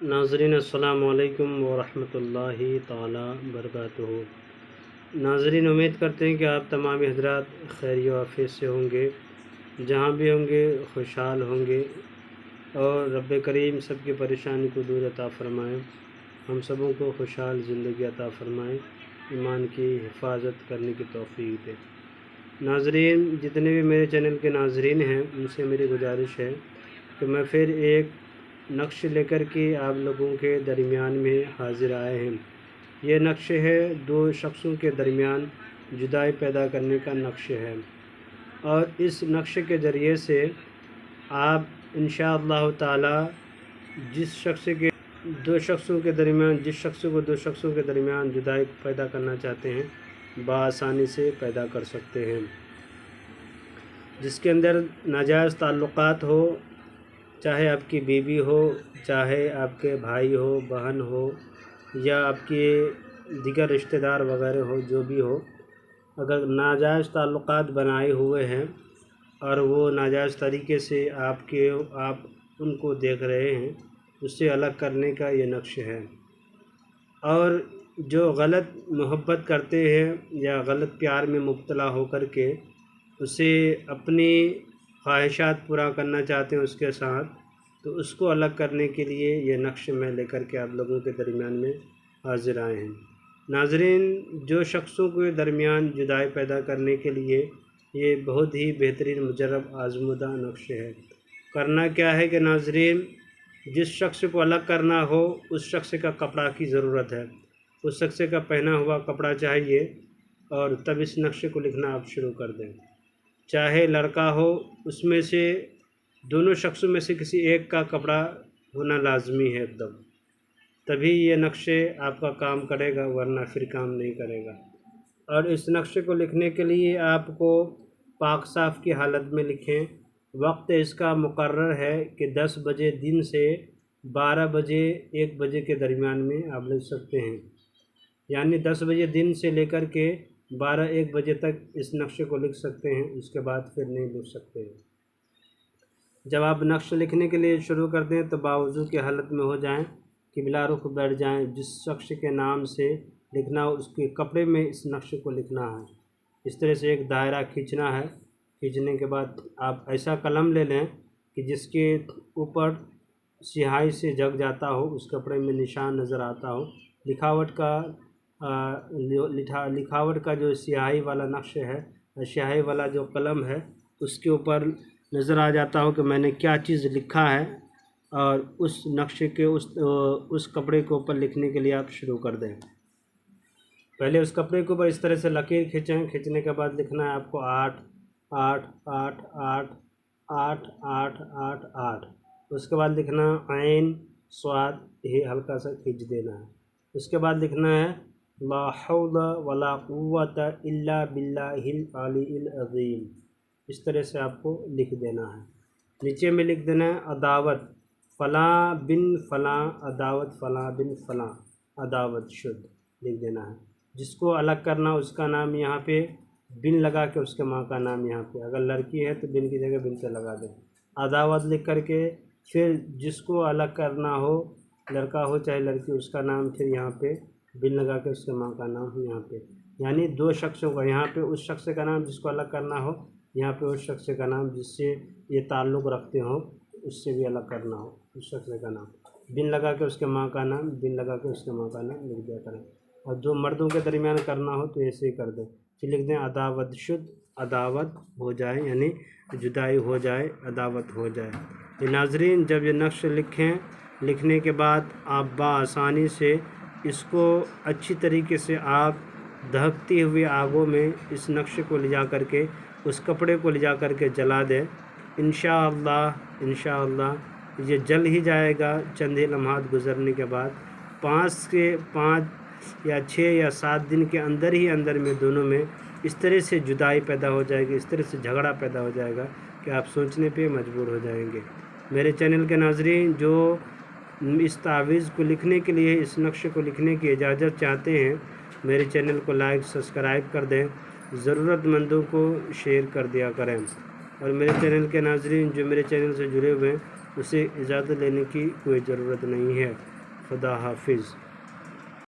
नाज़रीन अस्सलाम वालेकुम वरहमतुल्लाहि ताला बरकातुहू। नाज़रीन, उम्मीद करते हैं कि आप तमाम हज़रात खैर आफियत से होंगे, जहाँ भी होंगे खुशहाल होंगे और रब करीम सबकी परेशानी को दूर अता फ़रमाएँ, हम सबों को खुशहाल ज़िंदगी अता फ़रमाएँ, ईमान की हिफाजत करने की तौफ़ीक दे। नाज़रीन, जितने भी मेरे चैनल के नाज़रीन हैं उनसे मेरी गुजारिश है कि मैं फिर एक नक्श लेकर के आप लोगों के दरमियान में हाज़िर आए हैं। ये नक्श है दो शख्सों के दरमियान जुदाई पैदा करने का नक्श है, और इस नक्श के ज़रिए से आप इंशाअल्लाह ताला जिस शख्स को दो शख्सों के दरमियान जुदाई पैदा करना चाहते हैं बआसानी से पैदा कर सकते हैं। जिसके अंदर नाजायज़ ताल्लुक़ात हो, चाहे आपकी बीवी हो, चाहे आपके भाई हो, बहन हो, या आपके दीगर रिश्तेदार वगैरह हो, जो भी हो, अगर नाजायज़ ताल्लुक़ात बनाए हुए हैं और वो नाजायज़ तरीके से आप उनको देख रहे हैं, उससे अलग करने का ये नक्श है। और जो गलत मोहब्बत करते हैं या गलत प्यार में मुब्तला होकर के उसे अपनी ख्वाहिशात पूरा करना चाहते हैं उसके साथ, तो उसको अलग करने के लिए ये नक्श मैं लेकर के आप लोगों के दरमियान में हाज़िर आए हैं। नाज़रीन, जो शख्सों के दरमियान जुदाई पैदा करने के लिए ये बहुत ही बेहतरीन मुजर्रब आज़मूदा नक्श है। करना क्या है कि नाज़रीन, जिस शख्स को अलग करना हो उस शख्स का कपड़ा की ज़रूरत है, उस शख्स का पहना हुआ कपड़ा चाहिए, और तब इस नक्शे को लिखना आप शुरू कर दें। चाहे लड़का हो, उसमें से दोनों शख्सों में से किसी एक का कपड़ा होना लाजमी है एकदम, तभी ये नक्शे आपका काम करेगा, वरना फिर काम नहीं करेगा। और इस नक्शे को लिखने के लिए आपको पाक साफ़ की हालत में लिखें। वक्त इसका मुकर्रर है कि 10 बजे दिन से 12 बजे 1 बजे के दरमियान में आप लिख सकते हैं, यानी 10 बजे दिन से लेकर के 12-1 बजे तक इस नक्शे को लिख सकते हैं, उसके बाद फिर नहीं लिख सकते हैं। जब आप नक्श लिखने के लिए शुरू कर दें तो बावज़ू की हालत में हो जाएं, किबला रुख बैठ जाएं। जिस शख्स के नाम से लिखना हो उसके कपड़े में इस नक्शे को लिखना है। इस तरह से एक दायरा खींचना है। खींचने के बाद आप ऐसा कलम ले लें कि जिसके ऊपर स्याही से जग जाता हो, उस कपड़े में निशान नज़र आता हो। लिखावट का जो स्याही वाला नक्श है, स्याही वाला जो कलम है, उसके ऊपर नज़र आ जाता हो कि मैंने क्या चीज़ लिखा है, और उस नक्शे के उस कपड़े के ऊपर लिखने के लिए आप शुरू कर दें। पहले उस कपड़े के ऊपर इस तरह से लकीर खींचें। खींचने के बाद लिखना है आपको 8 8 8 8 8 8 8 8। उसके बाद लिखना ऐन स्वाद, ये हल्का सा खींच देना है। उसके बाद लिखना है ला हौला वला कुव्वता इल्ला बिल्लाहिल अलील अज़ीम। इस तरह से आपको लिख देना है। नीचे में लिख देना है अदावत फ़लाँ बिन फ़लाँ, अदावत फ़लाँ बिन फ़लाँ, अदावत शुद्ध लिख देना है। जिसको अलग करना उसका नाम यहाँ पे बिन लगा के उसके माँ का नाम यहाँ पे, अगर लड़की है तो बिन की जगह बिन से लगा दें। अदावत लिख करके फिर जिसको अलग करना हो, लड़का हो चाहे लड़की, उसका नाम फिर यहाँ पे बिन लगा के उसके माँ का नाम यहाँ पे, यानी दो शख्सों का, यहाँ पे उस शख्स का नाम जिसको अलग करना हो, यहाँ पे उस शख्स का नाम जिससे ये ताल्लुक़ रखते हो, उससे भी अलग करना हो, उस शख्स का नाम बिन लगा के उसके माँ का नाम, बिन लगा के उसके माँ का नाम लिख दिया करें। और जो मर्दों के दरमियान करना हो तो ऐसे ही कर दें। फिर लिख दें अदावत शुद्ध, अदावत हो जाए, यानी जुदाई हो जाए, अदावत हो जाए। ये नाज़रीन, जब ये नक्श लिखें, लिखने के बाद आप बआसानी से इसको अच्छी तरीके से आप दहकती हुई आगों में इस नक्शे को ले जा करके, उस कपड़े को ले जा करके जला दें। इंशाअल्लाह ये जल ही जाएगा चंद ही लम्हात गुज़रने के बाद। 5 या 6 या 7 दिन के अंदर ही अंदर में दोनों में इस तरह से जुदाई पैदा हो जाएगी, इस तरह से झगड़ा पैदा हो जाएगा कि आप सोचने पे मजबूर हो जाएंगे। मेरे चैनल के नाज़रीन, जो इस तावीज़ को लिखने के लिए, इस नक्शे को लिखने की इजाज़त चाहते हैं, मेरे चैनल को लाइक सब्सक्राइब कर दें, ज़रूरतमंदों को शेयर कर दिया करें। और मेरे चैनल के नाज़रीन जो मेरे चैनल से जुड़े हुए हैं اسے اجازت لینے کی کوئی ضرورت نہیں ہے۔ خدا حافظ۔